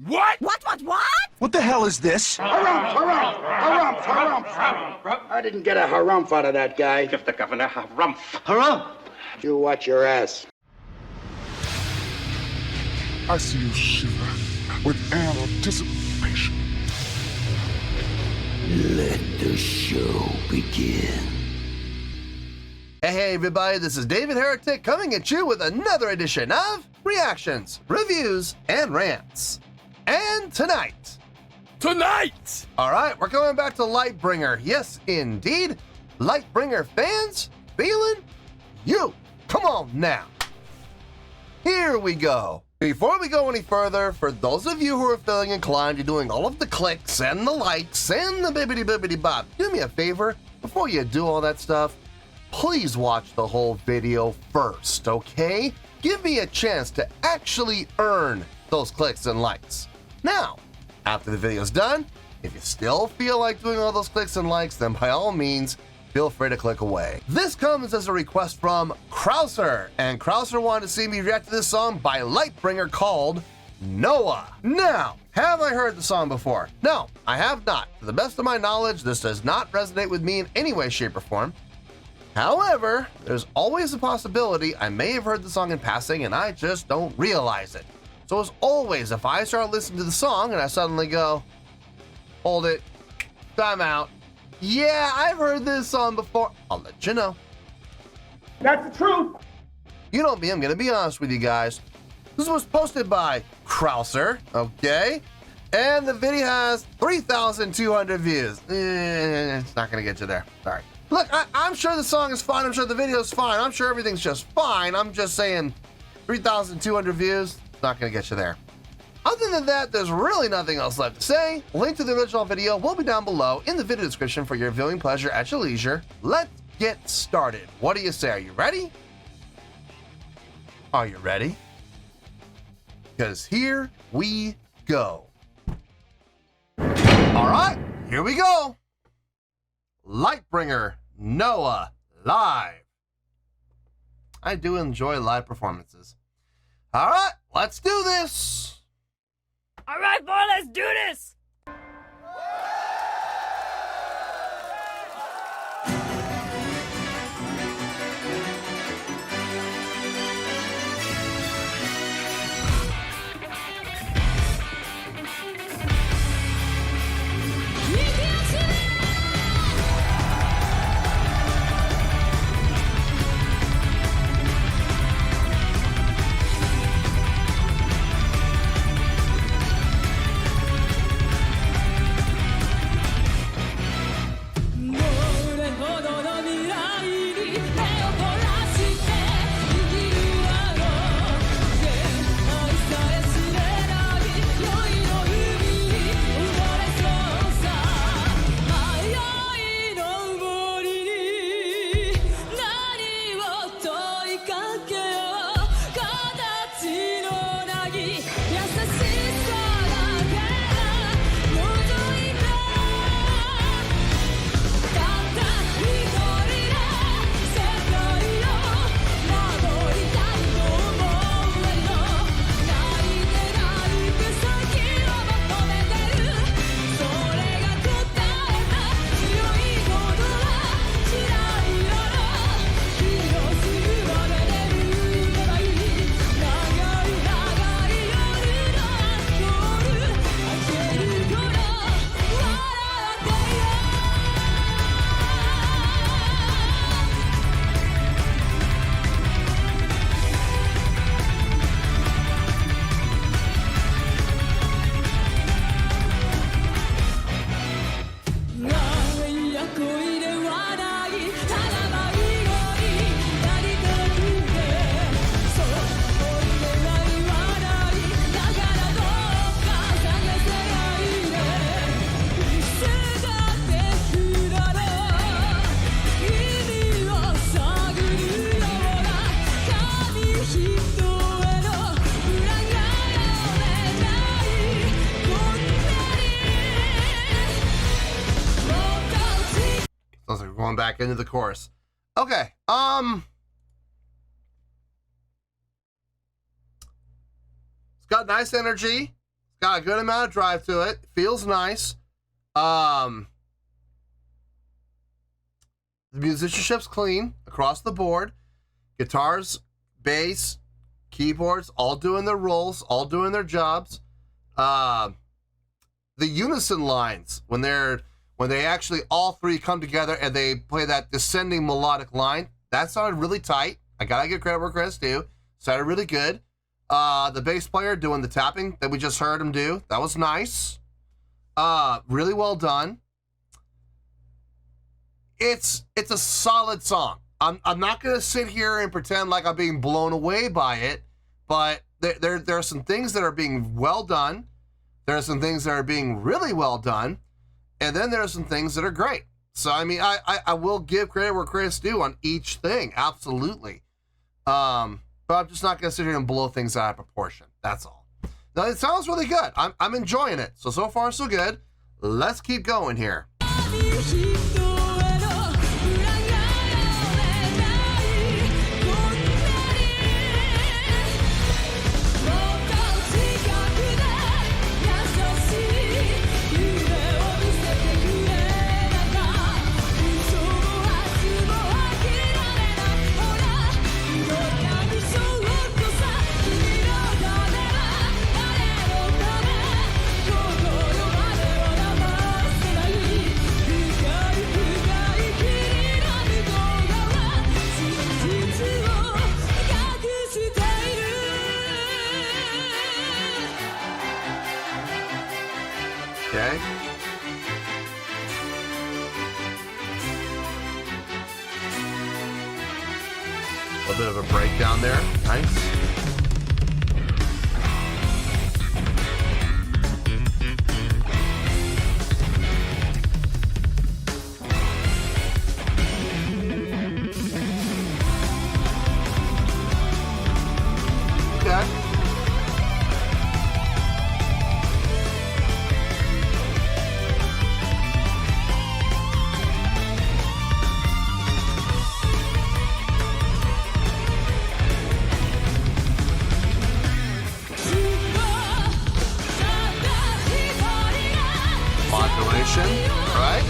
What? What? What the hell is this? Harumph. I didn't get a harumph out of that guy. Give the governor harumph. Harumph! You watch your ass. I see you shiver with anticipation. Let the show begin. Hey everybody, this is David Heretic coming at you with another edition of Reactions, Reviews, and Rants. And tonight, alright, we're coming back to Lightbringer. Yes, indeed, Lightbringer fans feeling you. Come on now. Here we go. Before we go any further, for those of you who are feeling inclined to doing all of the clicks and the likes and the bibbidi bop, do me a favor, before you do all that stuff, please watch the whole video first, okay? Give me a chance to actually earn those clicks and likes. Now, after the video's done, if you still feel like doing all those clicks and likes, then by all means, feel free to click away. This comes as a request from Krauser, and Krauser wanted to see me react to this song by Lightbringer called Noah. Now, have I heard the song before? No, I have not. To the best of my knowledge, this does not resonate with me in any way, shape, or form. However, there's always a possibility I may have heard the song in passing and I just don't realize it. So as always, if I start listening to the song and I suddenly go, hold it, time out, yeah, I've heard this song before, I'll let you know. That's the truth. You know me, I'm gonna be honest with you guys. This was posted by Krauser, okay? And the video has 3,200 views. It's not gonna get you there, sorry. Look, I'm sure the song is fine, I'm sure the video is fine, I'm sure everything's just fine. I'm just saying 3,200 views, it's not gonna get you there. Other than that, there's really nothing else left to say. Link to the original video will be down below in the video description for your viewing pleasure at your leisure. Let's get started. What do you say? Are you ready? Are you ready? Because here we go. All right, here we go. Lightbringer, Noah, live. I do enjoy live performances. All right, let's do this. All right, boy, let's do this. Going back into the chorus. Okay, it's got nice energy, it's got a good amount of drive to it. Feels nice. The musicianship's clean across the board. Guitars, bass, keyboards, all doing their roles, all doing their jobs. The unison lines, when they actually all three come together and they play that descending melodic line, that sounded really tight. I gotta give credit where credit's due. Sounded really good. The bass player doing the tapping that we just heard him do, that was nice. Really well done. It's a solid song. I'm not gonna sit here and pretend like I'm being blown away by it, but there are some things that are being well done. There are some things that are being really well done, and then there are some things that are great. So I mean, I will give credit where credit's due on each thing, absolutely. But I'm just not gonna sit here and blow things out of proportion. That's all. Now it sounds really good. I'm enjoying it. So far so good. Let's keep going here. Okay. A little bit of a breakdown there. Nice. Okay. Modulation, right?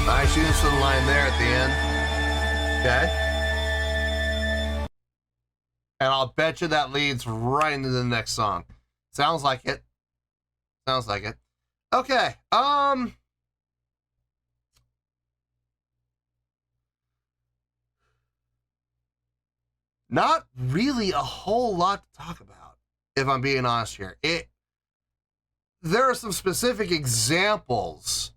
Nice unison line there at the end. Okay. And I'll bet you that leads right into the next song. Sounds like it. Sounds like it. Okay. Not really a whole lot to talk about, if I'm being honest here. There are some specific examples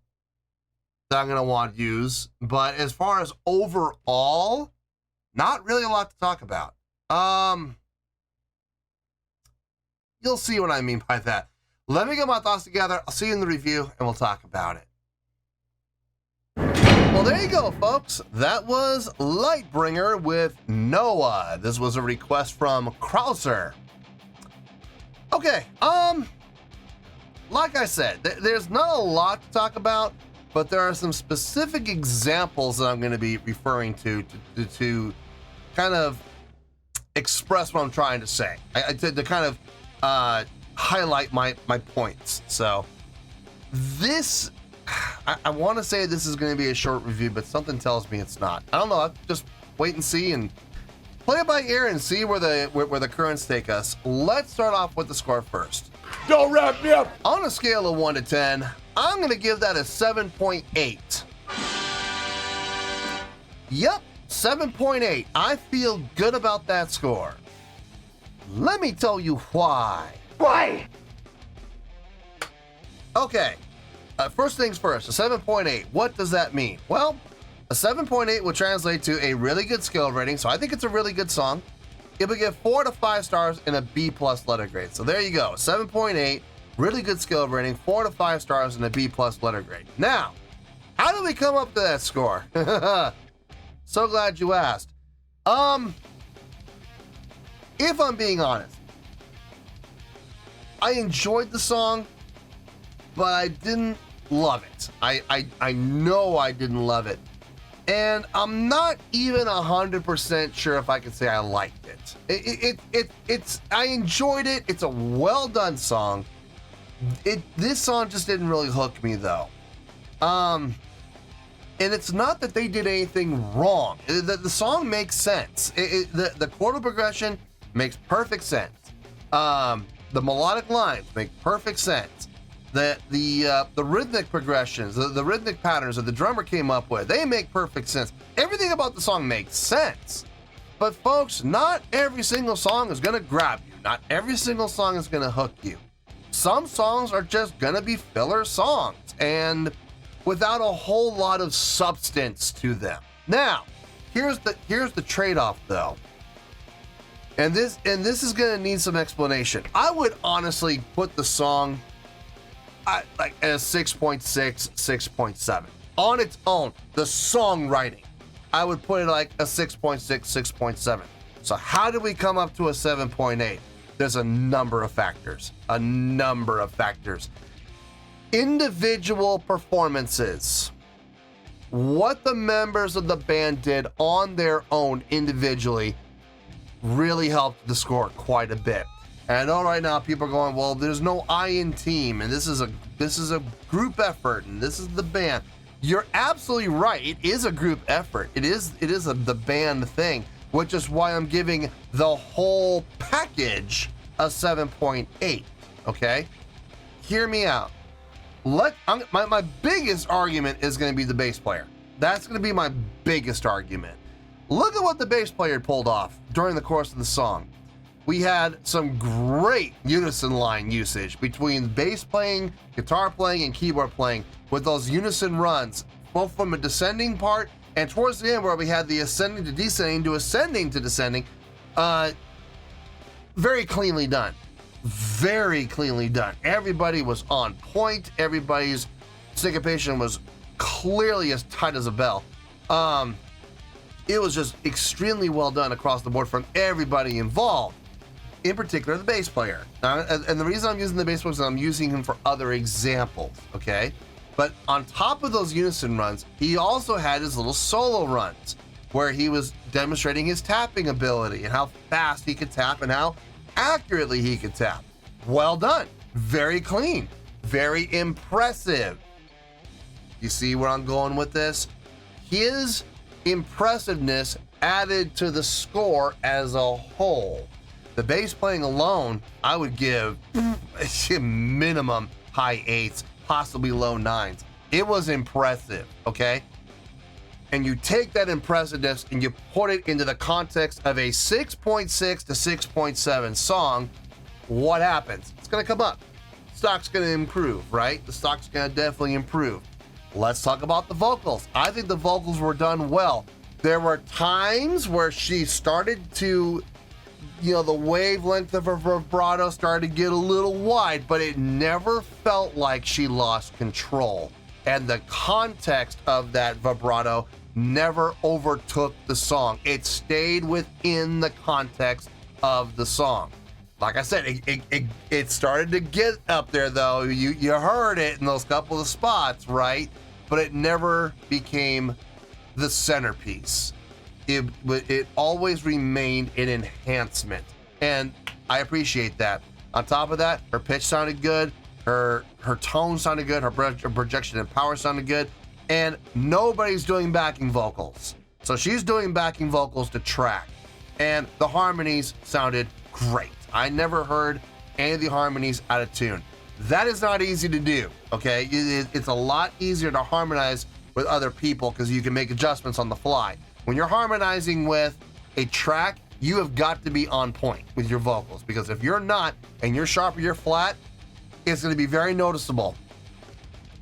that I'm going to want to use, but as far as overall, not really a lot to talk about. You'll see what I mean by that. Let me get my thoughts together. I'll see you in the review, and we'll talk about it. Well, there you go, folks. That was Lightbringer with Noah. This was a request from Krauser. Okay, like I said, there's not a lot to talk about, but there are some specific examples that I'm going to be referring to kind of express what I'm trying to say, to kind of highlight my points. So this, I want to say this is going to be a short review, but something tells me it's not. I don't know. I'll just wait and see and play it by ear and see where the currents take us. Let's start off with the score first. Don't wrap me up. On a scale of 1 to 10, I'm gonna give that a 7.8. Yep, 7.8. I feel good about that score. Let me tell you why. Why? Okay, first things first, a 7.8. What does that mean? Well, a 7.8 would translate to a really good skill rating, so I think it's a really good song. It would get 4 to 5 stars and a B+ letter grade. So there you go, 7.8, really good skill rating, 4 to 5 stars and a B+ letter grade. Now, how did we come up to that score? So glad you asked. If I'm being honest, I enjoyed the song, but I didn't love it. I know I didn't love it. And I'm not even 100% sure if I could say I liked it. It's I enjoyed it. It's a well done song. This song just didn't really hook me though. And it's not that they did anything wrong. The song makes sense. The chordal progression makes perfect sense. The melodic lines make perfect sense. The rhythmic progressions, the rhythmic patterns that the drummer came up with, they make perfect sense. Everything about the song makes sense. But folks, not every single song is gonna grab you. Not every single song is gonna hook you. Some songs are just gonna be filler songs and without a whole lot of substance to them. Now, here's the trade-off though. And this is gonna need some explanation. I would honestly put the song like at a 6.6, 6.7. On its own, the songwriting, I would put it like a 6.6, 6.7. So how did we come up to a 7.8? There's a number of factors. Individual performances. What the members of the band did on their own individually really helped the score quite a bit. And I know right now people are going, well, there's no I in team, and this is a group effort, and this is the band. You're absolutely right. It is a group effort. It is the band thing, which is why I'm giving the whole package a 7.8. Okay, hear me out. My biggest argument is going to be the bass player. That's going to be my biggest argument. Look at what the bass player pulled off during the course of the song. We had some great unison line usage between bass playing, guitar playing, and keyboard playing with those unison runs, both from a descending part and towards the end where we had the ascending to descending to ascending to descending. Very cleanly done. Very cleanly done. Everybody was on point. Everybody's syncopation was clearly as tight as a bell. It was just extremely well done across the board from everybody involved. In particular, the bass player. And the reason I'm using the bass player is I'm using him for other examples, okay? But on top of those unison runs, he also had his little solo runs where he was demonstrating his tapping ability and how fast he could tap and how accurately he could tap. Well done. Very clean. Very impressive. You see where I'm going with this? His impressiveness added to the score as a whole. The bass playing alone, I would give minimum high 8s, possibly low 9s. It was impressive, okay? And you take that impressiveness and you put it into the context of a 6.6 to 6.7 song, what happens? It's gonna come up. Stock's gonna improve, right? The stock's gonna definitely improve. Let's talk about the vocals. I think the vocals were done well. There were times where she started to, the wavelength of her vibrato started to get a little wide, but it never felt like she lost control. And the context of that vibrato never overtook the song. It stayed within the context of the song. Like I said, it started to get up there though. You heard it in those couple of spots, right? But it never became the centerpiece. It always remained an enhancement, and I appreciate that. On top of that, her pitch sounded good, her tone sounded good, her projection and power sounded good, and nobody's doing backing vocals. So she's doing backing vocals to track. and the harmonies sounded great. I never heard any of the harmonies out of tune. That is not easy to do, okay? It's a lot easier to harmonize with other people because you can make adjustments on the fly. When you're harmonizing with a track, you have got to be on point with your vocals, because if you're not and you're sharp or you're flat, it's going to be very noticeable.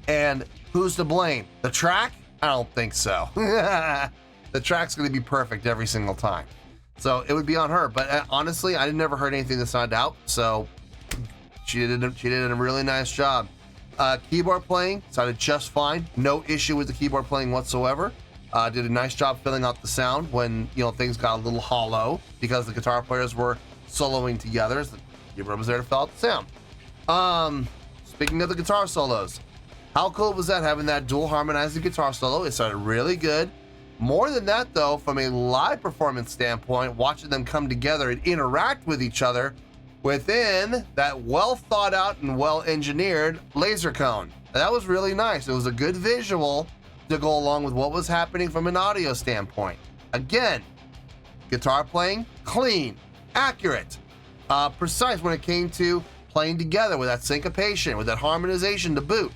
And who's to blame? The track? I don't think so. The track's going to be perfect every single time. So it would be on her. But honestly, I never heard anything that sounded out. So she did a really nice job. Keyboard playing sounded just fine. No issue with the keyboard playing whatsoever. Did a nice job filling out the sound when, you know, things got a little hollow because the guitar players were soloing together. So the keyboard was there to fill out the sound. Speaking of the guitar solos, how cool was that, having that dual harmonizing guitar solo? It sounded really good. More than that, though, from a live performance standpoint, watching them come together and interact with each other within that well thought out and well engineered laser cone. That was really nice. It was a good visual to go along with what was happening from an audio standpoint. Again, guitar playing, clean, accurate, precise when it came to playing together with that syncopation, with that harmonization to boot.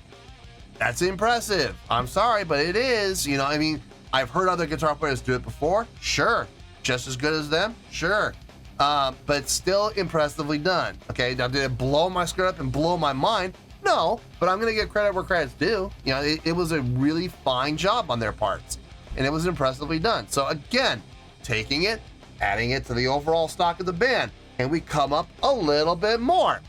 That's impressive. I'm sorry, but it is. You know, I mean, I've heard other guitar players do it before. Sure. Just as good as them? Sure. But still impressively done. Okay, now did it blow my skirt up and blow my mind? No, but I'm gonna give credit where credit's due. You know, it was a really fine job on their parts, and it was impressively done. So again, taking it, adding it to the overall stock of the band, and we come up a little bit more.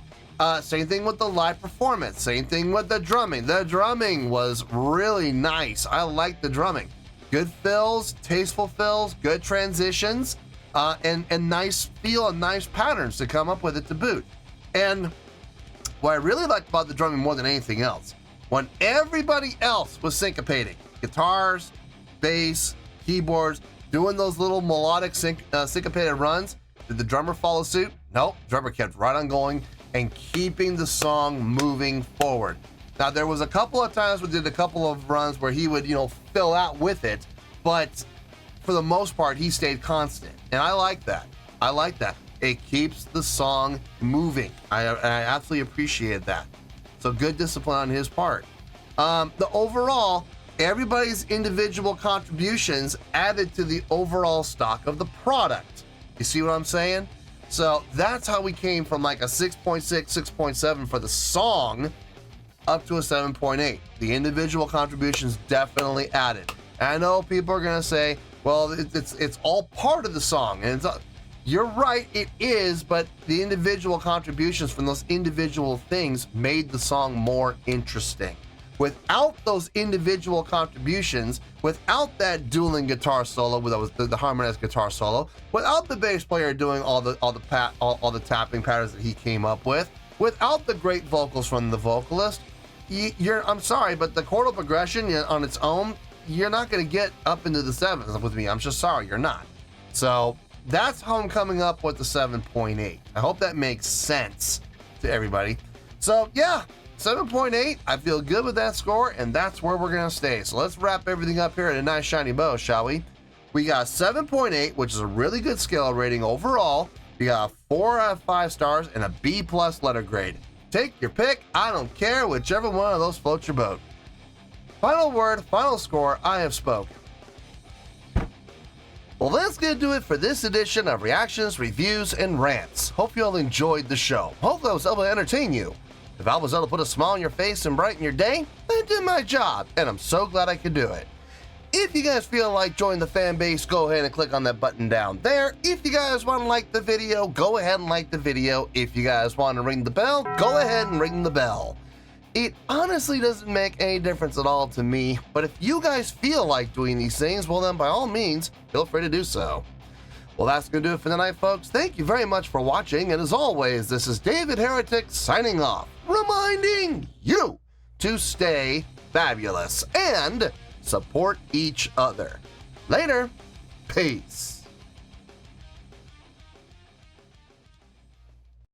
Same thing with the live performance. Same thing with the drumming. The drumming was really nice. I liked the drumming. Good fills, tasteful fills, good transitions, and nice feel and nice patterns to come up with it to boot. And what I really liked about the drumming more than anything else, when everybody else was syncopating, guitars, bass, keyboards, doing those little melodic syncopated runs, did the drummer follow suit? Nope, drummer kept right on going and keeping the song moving forward. Now, there was a couple of times we did a couple of runs where he would, you know, fill out with it, but for the most part, he stayed constant. And I like that. I like that. It keeps the song moving. I absolutely appreciate that. So good discipline on his part. The overall, everybody's individual contributions added to the overall stock of the product. You see what I'm saying? So that's how we came from like a 6.6, 6.7 for the song up to a 7.8. The individual contributions definitely added. And I know people are gonna say, well, it's all part of the song, and you're right, it is, but the individual contributions from those individual things made the song more interesting. Without those individual contributions, without that dueling guitar solo, with the harmonized guitar solo, without the bass player doing all the tapping patterns that he came up with, without the great vocals from the vocalist, I'm sorry, but the chordal progression on its own, you're not going to get up into the sevens with me. I'm just sorry, you're not. So that's how I'm coming up with the 7.8. I hope that makes sense to everybody. So yeah, 7.8, I feel good with that score, and that's where we're gonna stay. So let's wrap everything up here in a nice shiny bow, shall we? We got 7.8, which is a really good scale rating overall. We got 4 out of 5 stars and a B+ letter grade. Take your pick, I don't care, whichever one of those floats your boat. Final word, final score, I have spoken. Well, that's gonna do it for this edition of Reactions, Reviews, and Rants. Hope you all enjoyed the show. Hopefully I was able to entertain you. If I was able to put a smile on your face and brighten your day, I did my job, and I'm so glad I could do it. If you guys feel like joining the fan base, go ahead and click on that button down there. If you guys want to like the video, go ahead and like the video. If you guys want to ring the bell, go ahead and ring the bell. It honestly doesn't make any difference at all to me, but if you guys feel like doing these things, well then by all means, feel free to do so. Well, that's going to do it for tonight, folks. Thank you very much for watching, and as always, this is David Heretic signing off, reminding you to stay fabulous and support each other. Later. Peace.